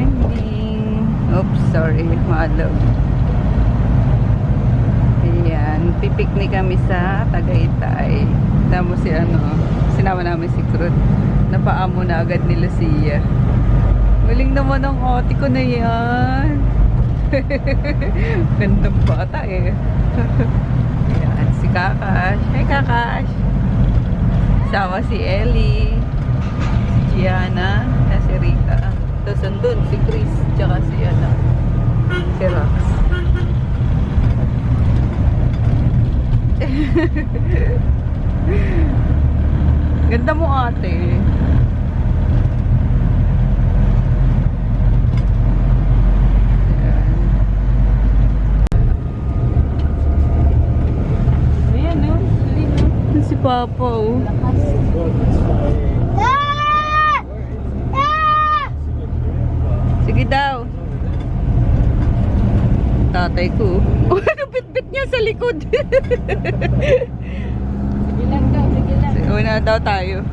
morning. Oops, sorry, maalog. Ayan, pipiknik kami sa Tagaytay. Tapos si sinama namin si Cruz. Napaamo na agad ni Lucia. Galing naman ang ate ko na yan. Gandang bata eh. Ayan, si Kakash. Hi Kakash. Sama si Ellie. Si Gianna. Si Rita. Tapos andun si Chris. Tsaka si si Rox. Ganda mo ate. Ayan o. Si Papa o. Sige daw. Tatay ko. Oh, ano bit-bit niya sa likod. Sige lang daw, sige lang. Una daw tayo.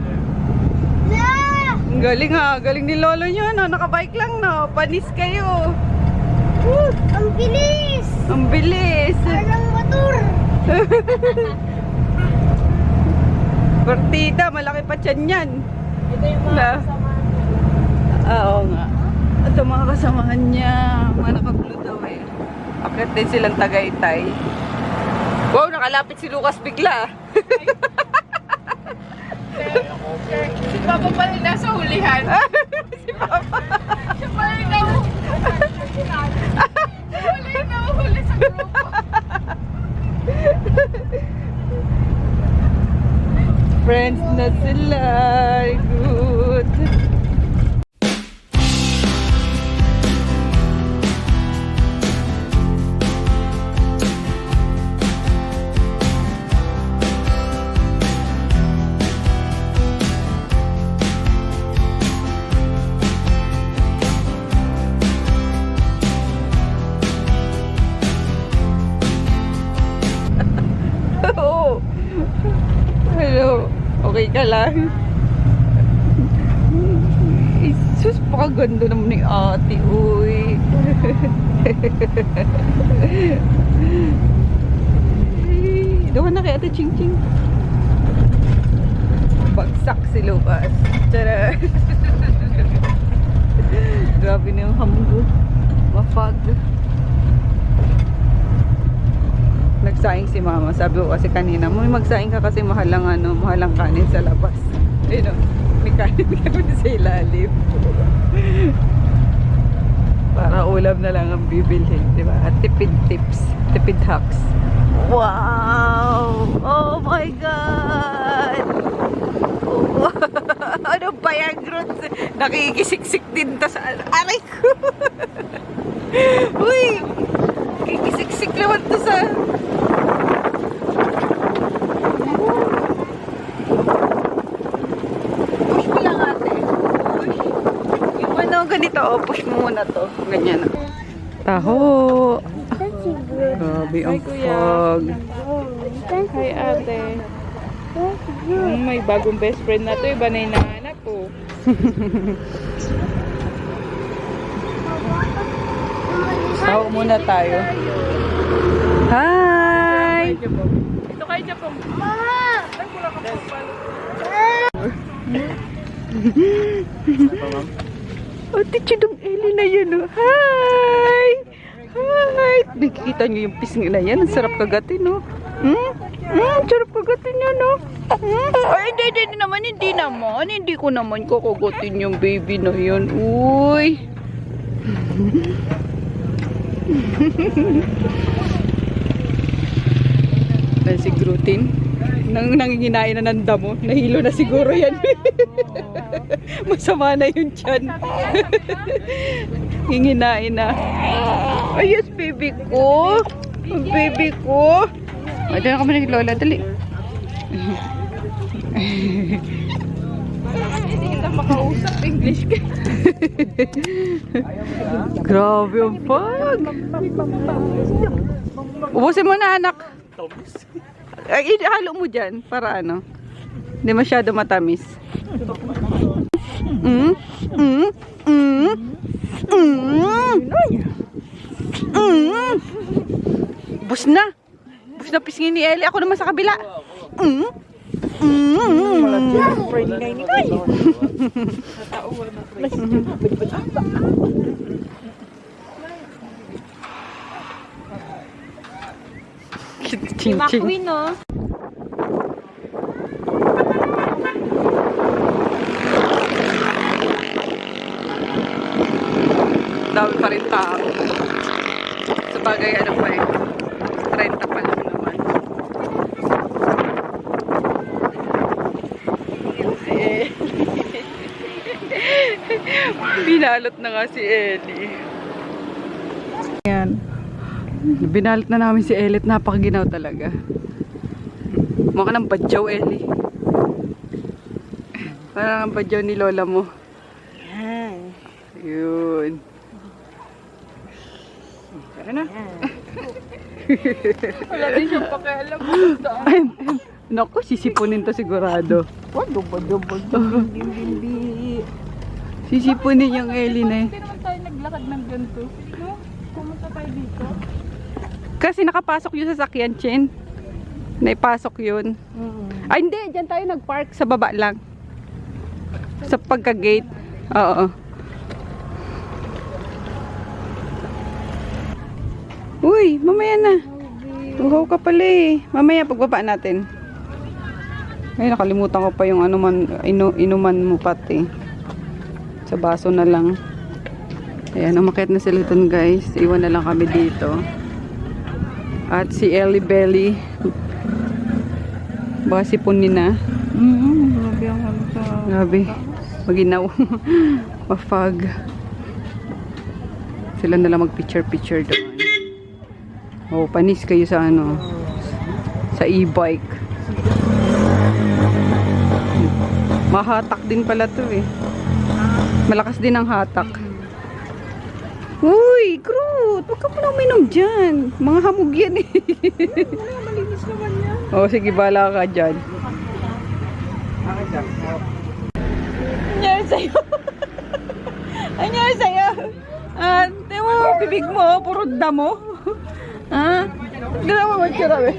Ang galing ha. Galing ni lolo niyo. No? Nakabike lang no. Panis kayo. Ang bilis! Ang bilis. Parang motor! Partida. Malaki pa tiyan yan. Ito yung mga kasama. Oo nga. Ito mga kasamahan niya. Mga naka-blue daw eh. Akit din silang Tagaytay. Wow, nakalapit si Lucas bigla. Si Papa pa rin nasa hulihan. Si Papa. Siya pa rin huli sa grupo. Friends na sila. Good. Oo. Hello. Okay ka lang? Isus, pakaganda naman ni ate. Uy. Doon na kay ate Ching Ching. Bagsak si Lucas. Tara. Grabe na yung hamgo. Mafag. Nagsaing si mama. Sabi ko kasi kanina, may magsaing ka kasi mahalang mahalang kanin sa labas. Ayun o, may kanin kami sa ilalim. Para ulam na lang ang bibilhin, di ba? At tipid tips, tipid hacks. Wow! Oh my God! Oh, ano ba yan, Groot? Nakikisiksik din to sa aray ko. Uy! Nakikisiksik naman to sa... Push mo lang ate. Push. Yung ganito, push mo muna to. Ganyan. Taho. Grabe ang fog. Hi ate. May bagong best friend na to. Iba na yung nahanap po. Taho muna tayo. Hi! Ito kay Japong. Mama! Ay, wala ka pong palo. Oh, tichidong Ellie na yun. Oh. Hi! Hi! Nakikita nyo yung pisngi na yan. Ang sarap kagatin, no? Sarap kagatin yan, no? Ay, hindi naman. Hindi ko naman kukugutin yung baby na yun. Uy! Dahil si Grutin nanginginain na ng damo. Nahilo na siguro yan. Masama na yung tiyan. Hinginain na. Ay, yes, baby ko. Baby ko. Ay, dyan kami naglola. Dali. Hindi kita makausap English ka. Grabe ang pag. Ubusin mo na, anak. Ay, halo mo dyan para ano. Hindi masyado matamis. Bus na. Bus na pisngin ni Ellie. Ako naman sa kabila. Ching ching. no? Dami pa rin tao. Sabagay ano pa eh. 30 pa lang naman. Si Ellie. Binalot na nga si Ellie. Ayan. Binalot na namin si Ellie at napakaginaw talaga. Mukha ng badyaw, Ellie. Parang ang badyaw ni Lola mo. Yun. Tara na. Wala din siyang pakialam. Naku, sisipunin to sigurado. Sisipunin yung Ellie na eh. Hindi naman tayo naglakad ng ganito. No? Pumunta tayo dito. Kasi nakapasok yun sa sakyan, Chen. Naipasok yun. Ay, hindi. Diyan tayo nagpark sa baba lang. Sa pagka-gate. Oo. Uy, mamaya na. Uhaw ka pala eh. Mamaya pagbaba natin. Ay, nakalimutan ko pa yung inuman mo pati. Sa baso na lang. Ayan, umakyat na sila dun guys. Iwan na lang kami dito. At si Ellie Belly. Baka sipunin na. Grabe ang ano sa... Grabe. Maginaw. Mafag. Sila na lang mag-picture-picture doon. Oh, panis kayo sa ano. Sa e-bike. Mahatak din pala to eh. Malakas din ang hatak. Uy, Groot! Huwag ka muna uminom dyan. Mga hamog yan eh. Malinis naman yan. Oh, sige, bala ka dyan. Anyari sa'yo? Anyari sa'yo? Tingnan mo, bibig mo, puro damo. Ha? Gano'n mo magkira eh.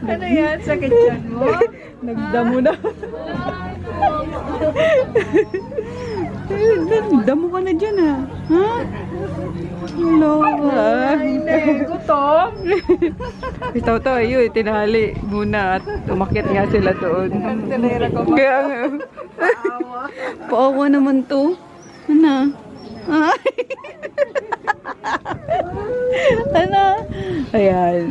Ano yan? Sakit yan mo? Nagdamo na. Damo ka na dyan ah. Ha? Hello ah. Gutom. Ito to, ayun, tinahali muna at umakyat nga sila doon. Kaya nga. Paawa naman to. Ano? Ano? Ayan.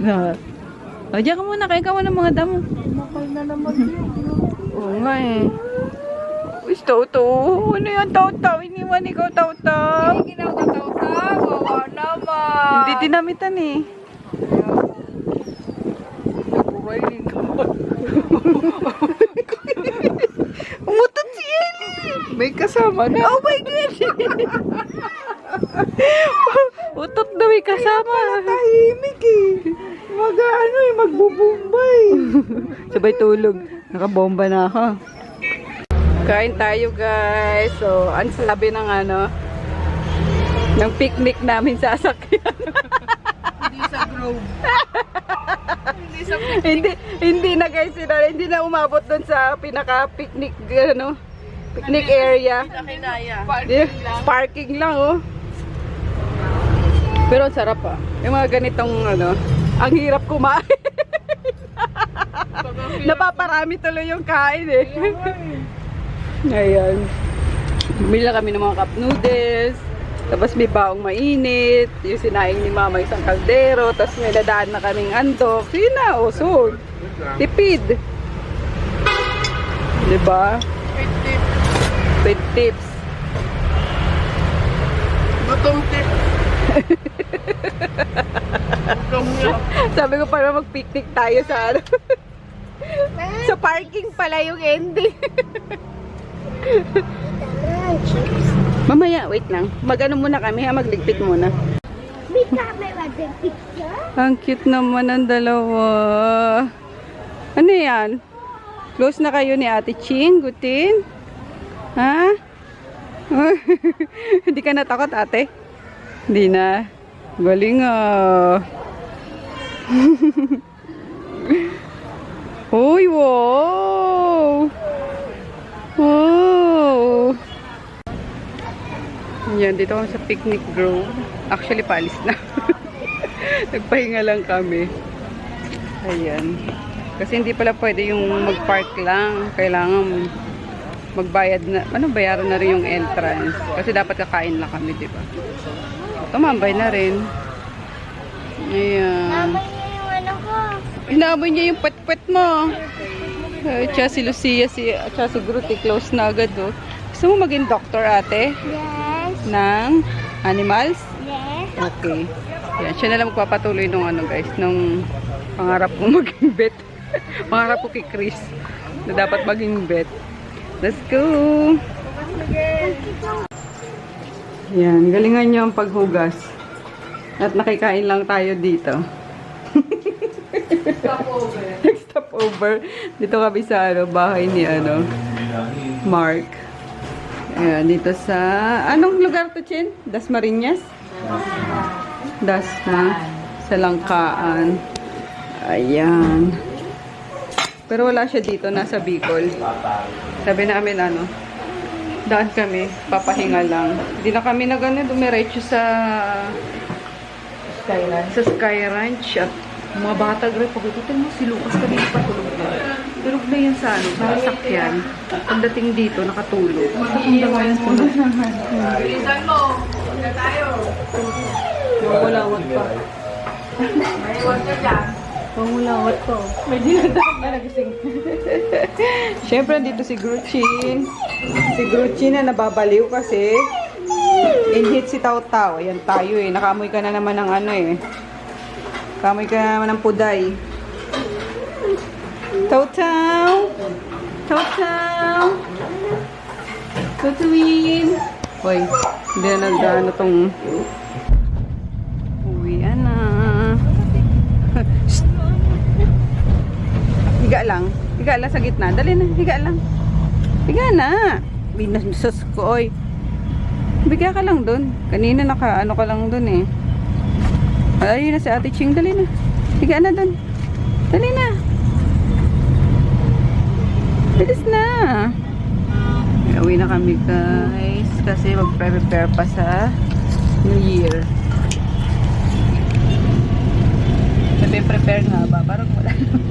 O, diyan ka muna. Kain ka muna mga damo. Makal na naman yun. Oo nga eh. Uy, Tau-Tau. Ano yan, Tau-Tau? Iniwan ikaw, Tau-Tau. Hindi kinakataw-taw. Wawa naman. Hindi dinamitan eh. Umutot si Ellie. May kasama na. Oh my God. Utot na may kasama. Tahimik eh. Mag-ano eh, magbubumbay. Sabay tulog. Nakabomba na ako. Kain tayo guys. So, ang sabi ng ano, ng picnic namin sa sakyan. Hindi sa grove. Hindi sa hindi na guys, hindi na umabot doon sa pinaka-picnic ano, picnic area. kinaya. Parking lang oh. Pero ang sarap ah. Yung mga ganitong ano, ang hirap kumain. Napaparami tuloy yung kain eh. Ayan. Bumili kami ng mga cup noodles. Tapos may baong mainit. Yung sinaing ni mama isang kaldero. Tapos may dadaan na kaming andok. Yun na, oh, so tipid. Diba? With tips. Bottom tip. Sabi ko para mag-picnic tayo sa ano. Sa parking pala yung ending. Mamaya, wait lang. Mag-ano muna kami ha, magligpit muna. Ang cute naman ang dalawa. Ano yan? Close na kayo ni Ate Ching, Gutin? Ha? Hindi ka natakot, ate? Hindi na. Galing ah. Uy, wow! Wow! Yan, dito kami sa Picnic Grove. Actually, paalis na. Nagpahinga lang kami. Ayan. Kasi hindi pala pwede yung mag-park lang. Kailangan magbayad na. Ano, bayaran na rin yung entrance. Kasi dapat kakain lang kami, di ba? Tumambay na rin. Ayan. Inamoy niya yung pet-pet mo. Tsaka si Lucia, tsaka si Gruty, close na agad, oh. Gusto mo maging doctor, ate? Yes. Ng animals? Yes. Okay. Yan, siya na lang magpapatuloy nung ano, guys, nung pangarap ko maging vet. Pangarap ko kay Chris na dapat maging vet. Let's go! Yan, galingan niyo ang paghugas. At nakikain lang tayo dito. Stop over. Dito kami sa bahay ni Mark. Ayan, dito sa anong lugar to, Chin? Dasmariñas? Dasma. Sa Langkaan. Ayan. Pero wala siya dito, nasa Bicol. Sabi namin daan kami, papahinga lang. Hindi na kami dumiretso sa Sky Ranch. At mga bata, pagkatutin mo, si Lucas kanina patulog na. Tulog na yan sa sa sakyan. Pagdating dito, nakatulog. Bilisan mo. Huwag tayo. Mangulawat pa. May iwan ka dyan. Mangulawat pa. May dinadaan na nagising. Siyempre, dito si Gruchin. Si Gruchin na nababaliw kasi in-hit si Tao Tao. Ayan tayo eh. Nakamoy ka na naman ng Kamoy ka naman ng puday. Tao Tao! Tao Tao! Tutuin! Hoy, hindi na nagdaan tong uwian na. Higa lang. Higa lang sa gitna. Dali na. Higa lang. Higa na. Binasas ko, oy. Higa ka lang dun. Kanina ka lang dun eh. Ayun na si Ate Ching. Dali na. Higa na dun. Dali na. Bilis na. Uwi na kami, guys. Kasi mag-prepare pa sa New Year. Sabi, prepare nga ba? Parang wala naman.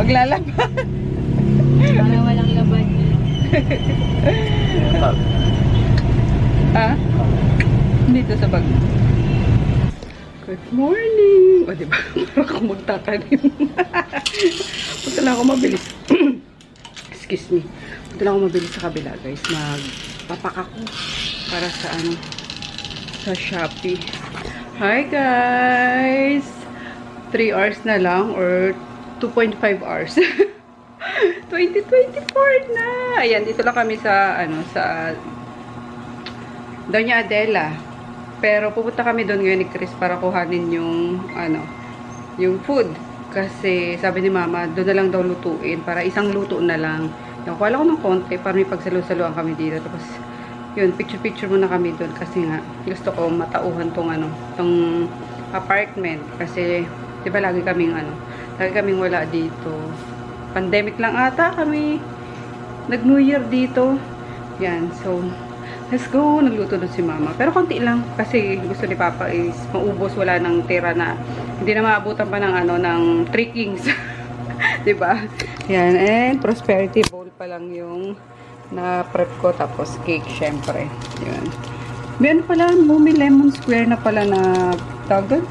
Maglalaban. Para walang laban. Ha? Dito sa bag. Good morning! O, diba? Parang ako magtatanim. Punta lang ako mabilis. Excuse me. Punta lang ako mabilis sa kabila, guys. Magpapak ako para sa sa Shopee. Hi, guys! 3 hours na lang or 2.5 hours. 2024 na! Ayan, dito lang kami sa, sa Doña Adela. Pero pupunta kami doon ngayon ni Chris para kuhanin yung, yung food. Kasi sabi ni Mama, doon na lang daw lutuin. Para isang luto na lang. Nakuha ko ng konti para may pagsalu-saluan kami dito. Tapos, yun, picture-picture muna kami doon. Kasi nga, gusto ko matauhan tong apartment. Kasi, di ba lagi kaming wala dito. Pandemic lang ata kami. Nag-New Year dito. Yan, so, let's go. Nagluto doon si Mama. Pero konti lang. Kasi gusto ni Papa is maubos. Wala nang tira na. Hindi na maabutan pa ng ng 3 kings. Diba? Yan. And prosperity bowl pa lang yung na-prep ko. Tapos cake, syempre. Yan. May pala, Mumi Lemon Square na pala na tawag.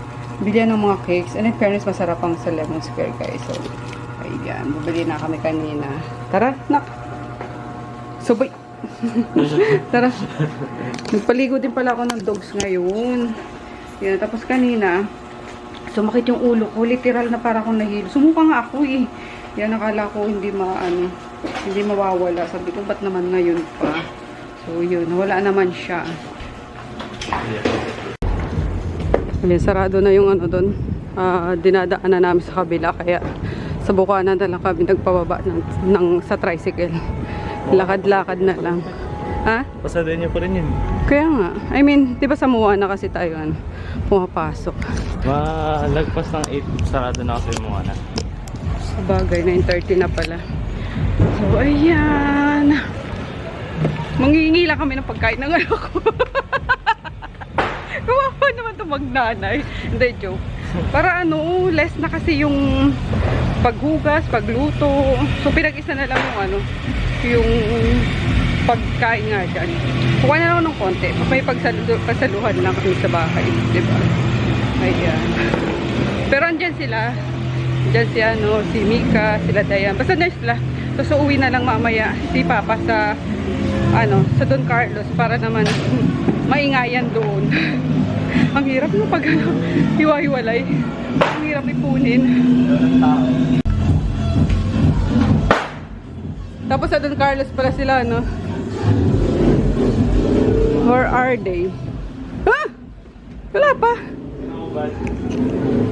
Bilyan ng mga cakes. And in fairness, masarap ang sa Lemon Square, guys. So, ayan. Bumili na kami kanina. Tara, nak. Subay. Tara. Nagpaligo din pala ako ng dogs ngayon. Yan, tapos kanina, sumakit yung ulo ko. Literal na para akong nahilo. Sumuka nga ako eh. Yan, nakala ko hindi mawawala. Sabi ko, ba't naman ngayon pa? So, yun. Nawala naman siya. Sarado na yung doon. dinadaanan namin sa kabila. Kaya sa Bukana na lang kami nagpababa sa tricycle. Lakad-lakad na lang. Ha? Pasada niyo pa rin yun. Kaya nga. I mean, di ba sa Moana kasi tayo pumapasok. Malagpas ng 8, sarado na kasi yung mga na. Sabagay, 9:30 na pala. So, ayan. Mangingi lang kami ng pagkain ng ano ko. Kawawa naman ito magnanay. Hindi, joke. Para less na kasi yung paghugas, pagluto. So, pinag-isa na lang yung pagkain nga dyan. Kuha na lang ng konti. May pagsaluhan lang kami sa bahay. Diba? Ayan. Pero andyan sila. Andyan si Mika, sila Dayan. Basta na sila. So, uwi na lang mamaya si Papa sa Don Carlos para naman maingayan doon. Ang hirap pag hiwa-hiwalay. Ang hirap ipunin. Tapos sa Don Carlos pala sila, Where are they? Ah! Wala pa.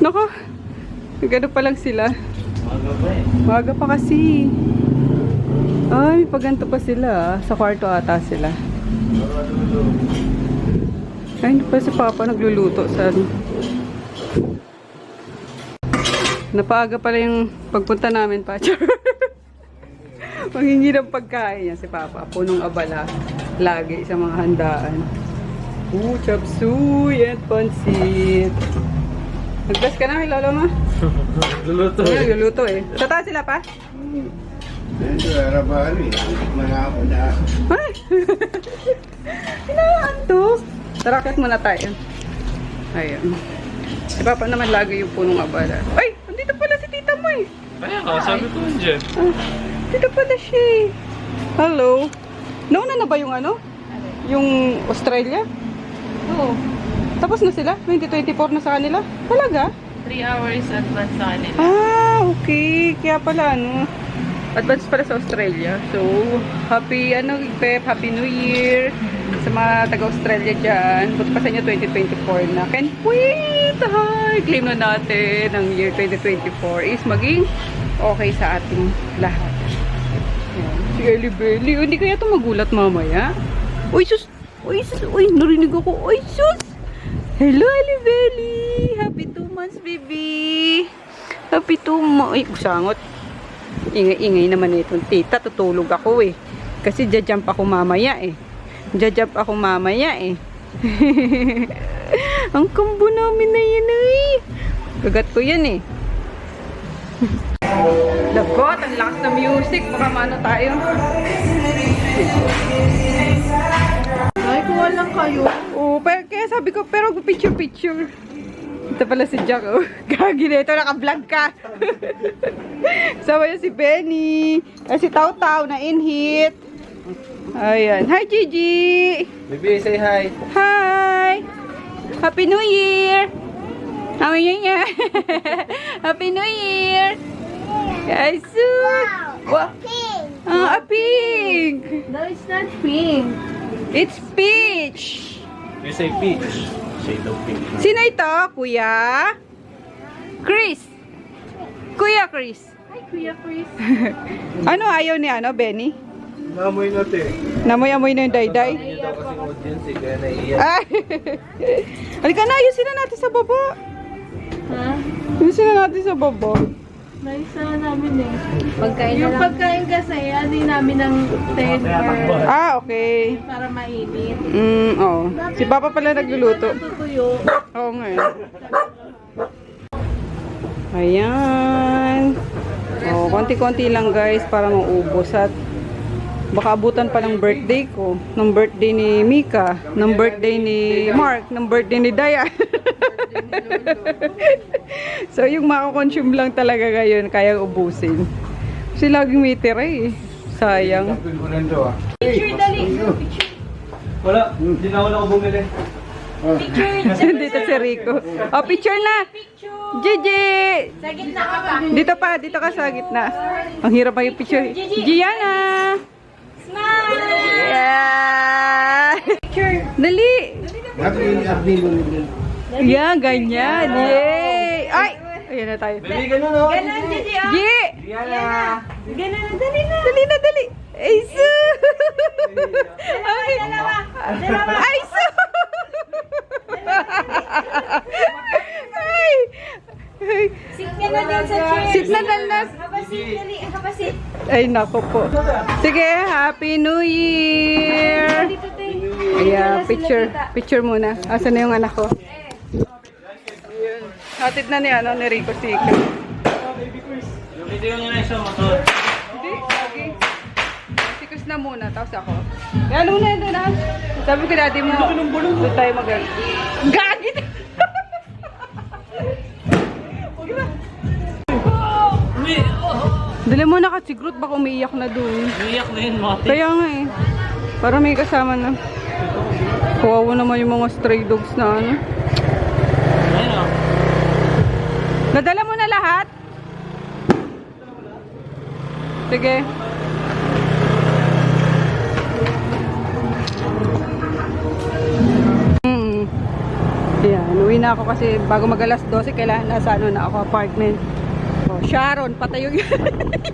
Nako. Gano'n pa lang sila. Maga pa kasi. Ay, paganto pa sila. Sa kwarto ata sila. Ay, hindi pa si Papa nagluluto sa Napaaga pala yung pagpunta namin pa. Manghingi ng pagkain niya si Papa. Punong abala. Lagi sa mga handaan. Chop suey at pansit. Nag-bless ka na kay Lolo mo? Luluto eh. Nagluluto eh. Sa taas sila pa? Ito, arabahan eh. Manako na. Ay! Hinaan to. Tarakat muna tayo. Ayan. Si Papa naman lagi yung punong abala. Ay! Andito pala si tita mo eh. Kaya ka, sabi ko dyan. Dito pala siya eh. Hello. Nauna na ba yung Yung Australia? Oo. Tapos na sila? 2024 na sa kanila? Talaga? 3 hours advance sa kanila. Okay. Kaya pala advance pala sa Australia. So, happy Pep, Happy New Year sa mga taga-Australia dyan. Buti pa sa inyo 2024 na. Can't wait! Hi! Claim na natin ang year 2024 is maging okay sa ating lahat. Ayan. Si Ellie Belly. Hindi kaya ito magulat mamaya? Uy, sus! Uy, sus! Uy, narinig ako. Uy, sus! Hello, Ellie Belly! Happy 2 months, baby! Happy 2 months. Uy, kusangot. Ingay-ingay naman itong tita. Tutulog ako eh. Kasi jajump ako mamaya eh. Jajump ako mamaya eh. Ang kambo namin na yan eh. Kagat ko yan eh. Lagot, ang lakas na music. Baka mano tayo. Ay, kuha lang kayo. Oo, kaya sabi ko, pero picture-picture. Ito pala si Jack, oh. Gagi na ito, naka-vlog ka. Sama yun si Benny. Si Tau Tau na in-hit. Ayan. Hi, Gigi! Baby, say hi. Hi! Happy New Year! Happy New Year! Happy New Year! Guys, wow! Pink. A pink! No, it's not pink. It's peach! You say peach. Shade of pink. Sino ito? Kuya? Chris? Kuya Chris? Hi, Kuya Chris. Ano ayaw ni Benny? Namoy natin. Namoy-amoy na yung dayday? Hindi daw kasi audience eh, kaya naiiyak. Ay! Halika na, ayusin na natin sa baba. Ha? Ayusin na natin sa baba. Naisa na namin eh. Pagkain na Yung lang. pagkain kasi, ano namin ng 10 Okay. para mainit. Oo. Si Papa pala nagluluto. Natutuyo. Oo nga. Ayan. Konti-konti lang guys para maubos at baka abutan pa ng birthday ko, ng birthday ni Mika, ng birthday ni Mark, ng birthday ni Daya. So yung makakonsume lang talaga ngayon kayang ubusin. Kasi laging may tira eh. Sayang. Picture dali. Wala, hindi na ako bumili. Dito si Rico. Oh, picture na. Gigi! Sa gitna ka pa. Dito ka sa gitna. Ang hirap pa yung picture. Gianna! Smile! Yeah! Dali! Happy mo nila. Yan, ganyan. Yay! Ay! Ayan na tayo. Baby, ganun o. Ganon, Gigi, oh. Gi! Diana. Ganon, dali na. Dali na, dali. Ay, so! Okay. Dalawa. Ay, so! Ay! Ay! Sit ka na din sa chair. Sit na lang na. Habasit, dali. Habasit. Ay, nako po. Sige, Happy New Year! Dito, te. Ayan, picture muna. Asan na yung anak ko? Ayun. Hatid na ni Rico Sica. Yung video niya na isang motor. Hindi, lagi. Si Chris na muna, tapos ako. Kaya nung na doon ah. Sabi ko dati mo, doon tayo mag- Gagit! Dali mo na kasi Groot, baka umiiyak na doon. Umiyak na yun, Mati. Kaya nga eh. Para may kasama na. Kawawa naman yung mga stray dogs na ano. Ayun o. Nadala mo na lahat? Sige. Ayan, uwi na ako kasi bago mag alas 12, kailangan nasa ano na ako, apartment. Oh, Sharon, patay yung,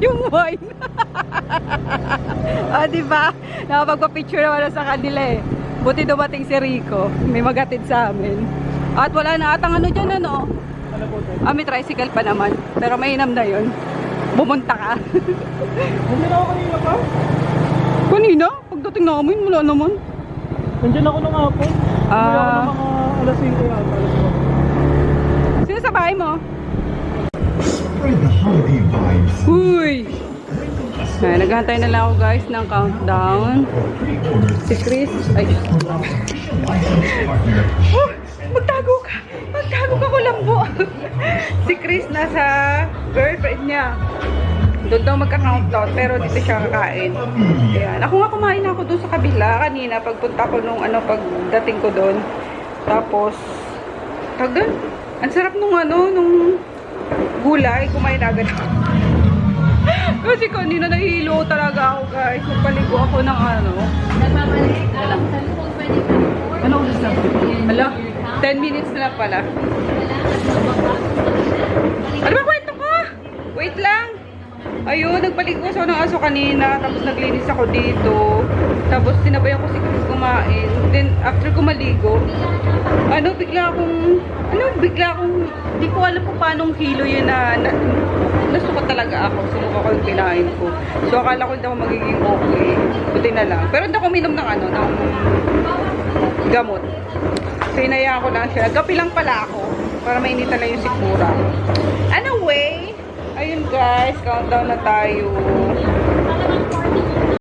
yung wine. Diba? Nakapagpa-picture naman na sa kanila eh. Buti dumating si Rico. May magatid sa amin. At wala na atang ano dyan, ano? May tricycle pa naman. Pero mainam na yun. Bumunta ka. Nandiyan ako kanina pa. Kanina? Pagdating namin, wala naman. Nandiyan ako nung hapon. Ah, Mga alas 5 yata. sino sa bahay mo? Spread the holiday vibes. Uy! Ay, naghahantay na lang ako guys ng countdown. Si Chris. Ay. Oh, magtago ka! Magtago ka, kulambo! Si Chris nasa girlfriend niya. Doon daw magka-countdown pero dito siya kakain. Ayan. Ako nga kumain ako doon sa kabila kanina pagpunta ko nung ano, pagdating ko doon. Tapos, doon, ang sarap nung ano, nung gulay. Kumain agad ako. Kasi kanina nahihilo talaga ako guys. Nagpaligo ako ng ano. Ano oras na? Hala, 10 minutes na lang pala. Ano ba kwento ko? Wait lang. Ayun, nagpaligo ako ng aso kanina. Tapos naglinis ako dito. Tapos sinabayan ko si Chris kumain. Then after ko maligo, bigla akong, di ko alam kung paanong hilo yun na nasukat talaga ako. Sumuka ko yung kinain ko. So akala ko hindi ako magiging okay. Buti na lang. Pero hindi ako minom ng ng gamot. So inayaan ko lang siya. Gapi lang pala ako. Para mainitan lang yung sikmura. Anyway, ayun guys, countdown na tayo.